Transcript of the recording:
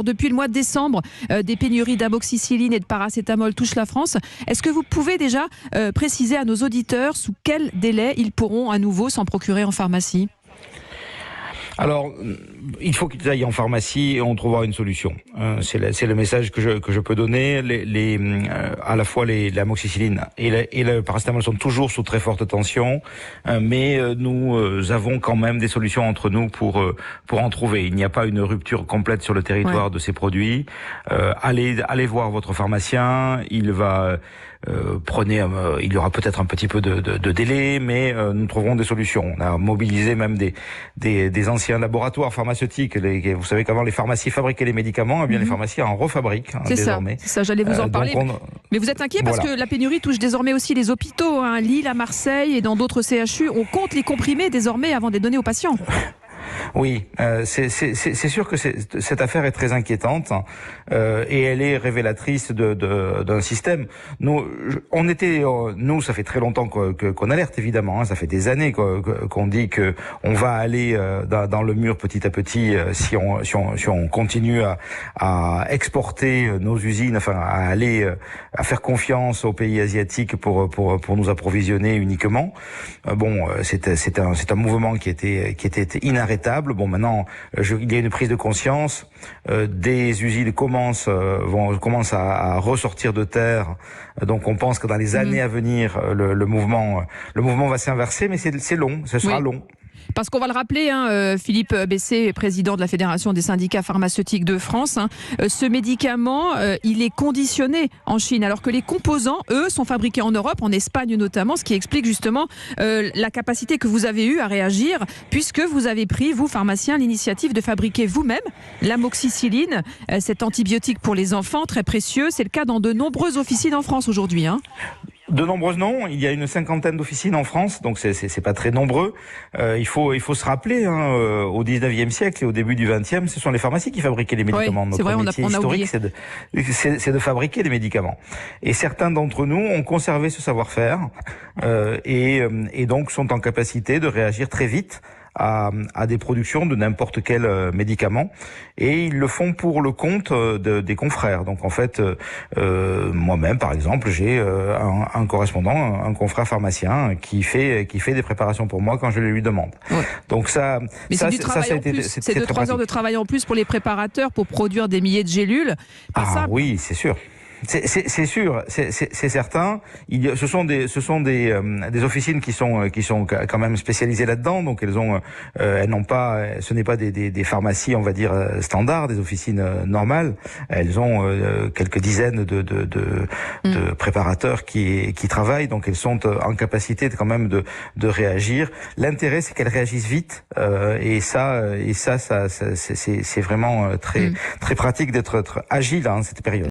Depuis le mois de décembre, des pénuries d'amoxicilline et de paracétamol touchent la France. Est-ce que vous pouvez déjà préciser à nos auditeurs sous quel délai ils pourront à nouveau s'en procurer en pharmacie ? Alors, il faut qu'ils aillent en pharmacie et on trouvera une solution. C'est le message que je peux donner. À la fois l'amoxicilline et le paracétamol sont toujours sous très forte tension, mais nous avons quand même des solutions entre nous pour en trouver. Il n'y a pas une rupture complète sur le territoire de ces produits. Allez voir votre pharmacien. Il va il y aura peut-être un petit peu de délai, mais nous trouverons des solutions. On a mobilisé même des anciens laboratoires pharmaceutiques. Vous savez qu'avant les pharmacies fabriquaient les médicaments, et bien les pharmacies en refabriquent désormais. C'est ça, j'allais vous en parler. Mais vous êtes inquiet parce que la pénurie touche désormais aussi les hôpitaux, Lille, à Marseille et dans d'autres CHU. On compte les comprimés désormais avant de les donner aux patients. Oui, c'est sûr que cette affaire est très inquiétante et elle est révélatrice d'un système. Nous, ça fait très longtemps qu'on alerte évidemment. Ça fait des années qu'on dit que on va aller dans le mur petit à petit si on continue à exporter nos usines, enfin à faire confiance aux pays asiatiques pour nous approvisionner uniquement. C'est un mouvement qui était inarrêtable. Bon, maintenant, il y a une prise de conscience. Des usines commencent à ressortir de terre. Donc, on pense que dans les années à venir, le mouvement va s'inverser, mais c'est long. Ce sera long. Parce qu'on va le rappeler, Philippe Bessé, président de la Fédération des syndicats pharmaceutiques de France, ce médicament, il est conditionné en Chine, alors que les composants, eux, sont fabriqués en Europe, en Espagne notamment, ce qui explique justement la capacité que vous avez eue à réagir, puisque vous avez pris, vous, pharmaciens, l'initiative de fabriquer vous-même l'amoxicilline, cet antibiotique pour les enfants, très précieux. C'est le cas dans de nombreuses officines en France aujourd'hui. De nombreuses non, il y a une 50aine d'officines en France, donc c'est pas très nombreux. Il faut se rappeler, au 19e siècle et au début du 20e, ce sont les pharmacies qui fabriquaient les médicaments. Oui, Notre métier historique, c'est de fabriquer les médicaments. Et certains d'entre nous ont conservé ce savoir-faire et donc sont en capacité de réagir très vite à des productions de n'importe quel médicament, et ils le font pour le compte des confrères. Donc en fait, moi-même par exemple, j'ai un correspondant, un confrère pharmacien qui fait des préparations pour moi quand je les lui demande. Ouais. Donc ça, mais c'est du travail en plus. C'est 2-3 heures de travail en plus pour les préparateurs pour produire des milliers de gélules. Oui, c'est sûr. C'est sûr, c'est certain. Ce sont des officines qui sont quand même spécialisées là-dedans. Donc elles n'ont pas, ce n'est pas des pharmacies, on va dire standards, des officines normales. Elles ont quelques dizaines de préparateurs qui travaillent. Donc elles sont en capacité quand même de réagir. L'intérêt, c'est qu'elles réagissent vite et ça c'est vraiment très pratique d'être agile cette période.